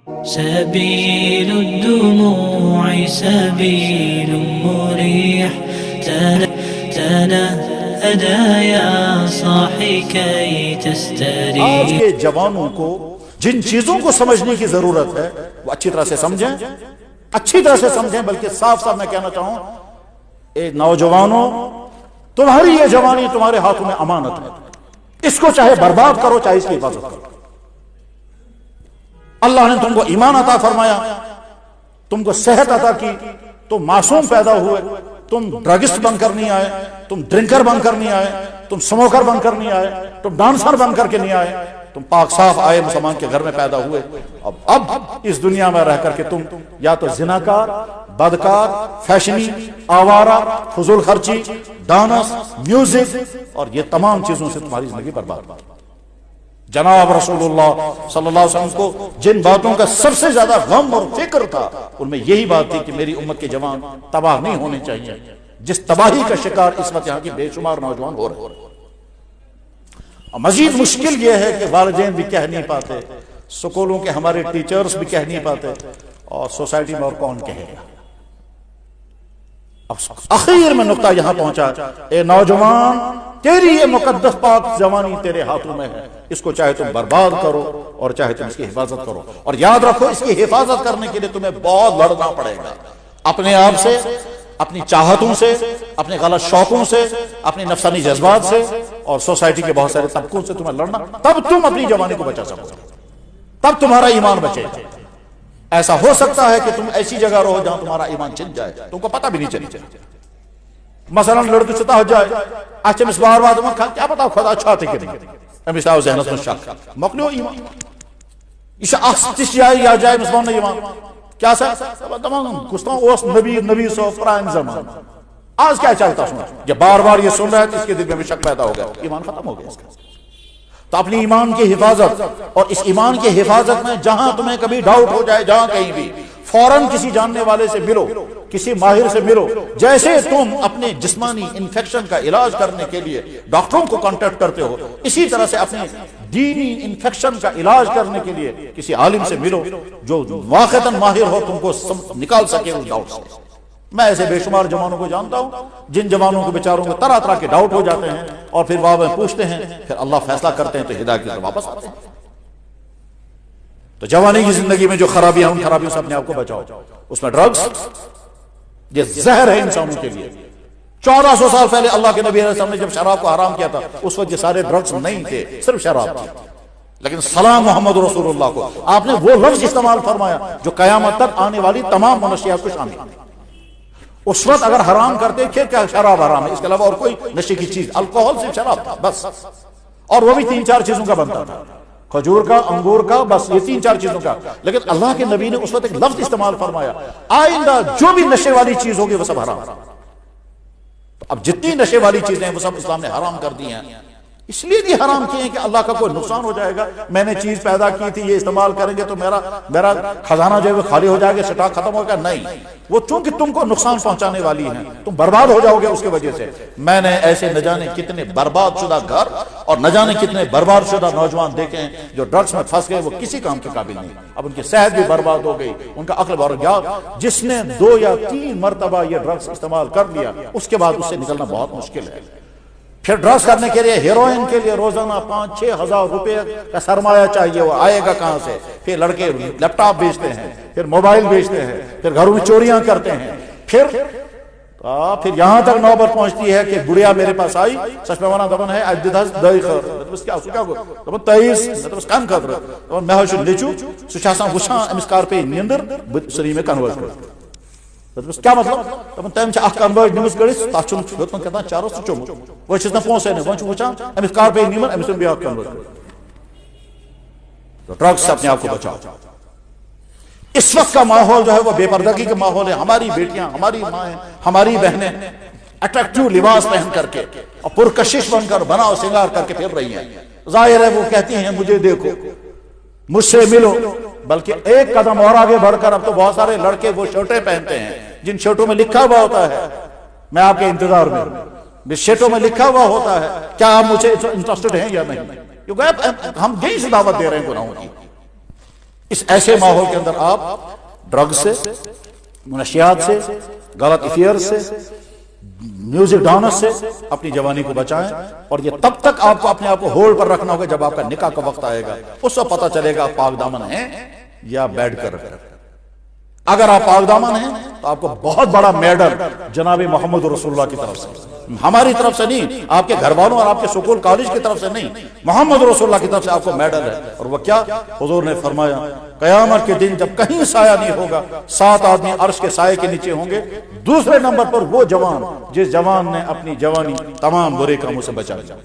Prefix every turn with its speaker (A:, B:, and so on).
A: سبيل الدموع سبيل مريح تنهدى يا صاحي كي تستريح.
B: آج کے جوانوں کو جن چیزوں کو سمجھنے کی ضرورت ہے وہ اچھی طرح سے سمجھیں بلکہ صاف صاف میں کہنا چاہوں اے نوجوانوں، تمہاری یہ جوانی تمہارے ہاتھوں میں امانت ہے. اس کو چاہے برباد کرو چاہے اس کی حفاظت کرو. اللہ نے تم کو ایمان عطا فرمایا، تم کو صحت عطا کی، تم معصوم پیدا ہوئے. تم ڈرگسٹ بن کر نہیں آئے، تم ڈرنکر بن کر نہیں آئے، تم سموکر بن کر نہیں آئے، تم ڈانسر بن کر کے نہیں آئے. تم پاک صاف آئے مسلمان کے گھر میں پیدا ہوئے. اب اس دنیا میں رہ کر کے تم یا تو زناکار، بدکار، فیشنی، آوارہ، فضول خرچی، ڈانس، میوزک اور یہ تمام چیزوں سے تمہاری زندگی برباد. جناب رسول اللہ صلی اللہ علیہ وسلم کو جن باتوں کا سب سے زیادہ غم اور فکر تھا ان میں یہی بات تھی کہ میری امت کے جوان تباہ نہیں ہونے چاہیے، جس تباہی کا شکار اس وقت یہاں کی بے شمار نوجوان ہو رہے ہیں. مزید مشکل یہ ہے کہ والدین بھی کہہ نہیں پاتے، سکولوں کے ہمارے ٹیچرز بھی کہہ نہیں پاتے، اور سوسائٹی میں اور کون کہے گا. اخیر میں نقطہ یہاں پہنچا، اے نوجوان تیری یہ مقدس پاک جوانی تیرے ہاتھوں میں ہے. اس کو چاہے تم برباد کرو اور چاہے تم اس کی حفاظت کرو. اور یاد رکھو اس کی حفاظت کرنے کے لیے تمہیں بہت لڑنا پڑے گا، اپنے آپ سے، اپنی چاہتوں سے، اپنے غلط شوقوں سے، اپنے نفسانی جذبات سے اور سوسائٹی کے بہت سارے طبقوں سے تمہیں لڑنا. تب تم اپنی جوانی کو بچا سکو گے، تب تمہارا ایمان بچے گا. ایسا ہو سکتا ہے کہ تم ایسی جگہ رہو جہاں تمہارا ایمان چھن جائے، تم کو پتہ بھی نہیں چلی. مثلا لڑکی سے ہو جائے اچھا مس بار بار کیا پتا خدا اچھا تھی کہ نہیں امس آو ذہنس من شک مکلیو ایمان یہ تش جائے یا جائے مس ون ایمان کیا سا تمام گستاؤ اس نبی سو پران زمان آج کیا چلتا سنا جب بار بار یہ سن رہا ہے تو اس کے دل میں شک پیدا ہو گیا، ایمان ختم ہو گیا اس کا. تو اپنی ایمان کی حفاظت، اور اس ایمان کی حفاظت میں جہاں تمہیں کبھی ڈاؤٹ ہو جائے، جہاں کہیں بھی فوراً کسی جاننے والے سے ملو، کسی ماہر سے ملو. جیسے تم اپنے جسمانی انفیکشن کا علاج کرنے کے لیے ڈاکٹروں کو کانٹیکٹ کرتے ہو، اسی طرح سے اپنے دینی انفیکشن کا علاج کرنے کے لیے کسی عالم سے ملو جو واقعتاً ماہر ہو، تم کو نکال سکے اس ڈاؤٹ سے. میں ایسے بے شمار جوانوں کو جانتا ہوں جن جوانوں کو بیچاروں کو طرح طرح کے ڈاؤٹ ہو جاتے ہیں، اور پھر وہ پوچھتے ہیں، پھر اللہ فیصلہ کرتے ہیں تو ہدایت کی طرف واپس آتے ہیں. تو جوانی کی زندگی میں جو خرابیاں ان خرابیوں سے اپنے آپ کو بچاؤ. اس میں ڈرگز یہ زہر ہے انسانوں کے لیے. 1400 سال پہلے اللہ کے نبی علیہ السلام نے جب شراب کو حرام کیا تھا اس وقت یہ سارے ڈرگز نہیں تھے، صرف شراب تھی. لیکن سلام محمد رسول اللہ کو آپ نے وہ لفظ استعمال فرمایا جو قیامت تک آنے والی تمام منشیات کو شامل ہے. اس وقت اگر حرام کرتے کہ کیا شراب حرام ہے، اس کے علاوہ اور کوئی نشے کی چیز، الکوہل صرف شراب تھا بس، اور وہ بھی 3-4 چیزوں کا بنتا تھا، کھجور کا، انگور کا، بس یہ 3-4 چیزوں کا. لیکن اللہ کے نبی نے اس وقت ایک لفظ استعمال فرمایا، آئندہ جو بھی نشے والی چیز ہوگی وہ سب حرام. تو اب جتنی نشے والی چیزیں وہ سب اسلام نے حرام کر دی ہیں. اس لیے بھی حرام کیے ہیں کہ اللہ کا کوئی نقصان ہو جائے گا. میں نے چیز پیدا کی تھی، یہ استعمال کریں گے تو میرا خزانہ جو ہے وہ خالی ہو جائے گا، سٹاک ختم ہوگا. نہیں، وہ چونکہ تم کو نقصان پہنچانے والی ہیں، تم برباد ہو جاؤ گے اس کی وجہ سے. میں نے ایسے نہ جانے کتنے برباد شدہ گھر اور نہ جانے کتنے برباد شدہ نوجوان دیکھے ہیں جو ڈرگس میں پھنس گئے، وہ کسی کام کے قابل نہیں. اب ان کی صحت بھی برباد ہو گئی، ان کا عقل اور گیا. جس نے 2 یا 3 مرتبہ یہ ڈرگس استعمال کر لیا اس کے بعد اس سے نکلنا بہت مشکل ہے. پھر ڈرگس کرنے کے لیے، ہیروئن کے لیے روزانہ 5-6 ہزار روپے کا سرمایہ چاہیے، وہ آئے گا کہاں سے؟ پھر لڑکے لیپ ٹاپ بیچتے ہیں، پھر موبائل بیچتے ہیں، پھر گھروں میں چوریاں کرتے ہیں. پھر یہاں تک نوبت پہنچتی ہے کہ گڑیا میرے پاس آئی، سچ میں وانا دبن ہے اجداز دای خر مطلب کیا اس کیا کو دبن 23 مطلب کان خطر دبن میں ہش لچو سچاسان وچھان امس کار پہ نیندر سری میں کنورٹ کر. مطلب کیا مطلب دبن تم چھ اخ کنورٹ نمس گڑس تاچن ہتن کتا چارو سچو وہ چھس نہ پونسے نہ وچ وچھان امس کار پہ نیمن امس بیا کنورٹ کر. تو ڈرگس سے اپنے آپ کو بچاؤ. اس وقت کا ماحول جو ہے وہ بے پردگی کا ماحول ہے. ہماری بیٹیاں، ہماری مائیں، ہماری بہنیں اٹریکٹیو لباس پہن کر کے اور پرکشش بن کر، بنا اور سنگار کر کے پھر رہی ہیں. ظاہر ہے وہ کہتی ہیں مجھے دیکھو، مجھ سے ملو. بلکہ ایک قدم اور آگے بڑھ کر اب تو بہت سارے لڑکے وہ شرٹیں پہنتے ہیں جن شرٹوں میں لکھا ہوا ہوتا ہے میں آپ کے انتظار میں ہوں. شرٹوں میں لکھا ہوا ہوتا ہے کیا آپ مجھے انٹرسٹڈ ہیں یا نہیں. ہم یہی سے دعوت دے رہے ہیں گناہوں کی. اس ایسے ماحول کے اندر آپ ڈرگ سے، منشیات سے، غلط افیئر سے، میوزک ڈانس سے اپنی جوانی کو بچائیں. اور یہ تب تک آپ کو اپنے آپ کو ہولڈ پر رکھنا ہوگا جب آپ کا نکاح کا وقت آئے گا. اس وقت پتہ چلے گا آپ پاک دامن ہیں یا بیڈ کر رہے. اگر آپ پاک دامن ہیں تو آپ کو بہت بڑا میڈل جناب محمد رسول اللہ کی طرف سے، ہماری طرف سے نہیں، آپ کے گھر والوں اور آپ کے سکول کالج کی طرف سے نہیں، محمد رسول اللہ کی طرف سے آپ کو میڈل ہے. اور وہ کیا؟ حضور نے فرمایا قیامت کے دن جب کہیں سایہ نہیں ہوگا، 7 آدمی عرش کے سائے کے نیچے ہوں گے. دوسرے نمبر پر وہ جوان جس جوان نے اپنی جوانی تمام برے کاموں سے بچا لیا.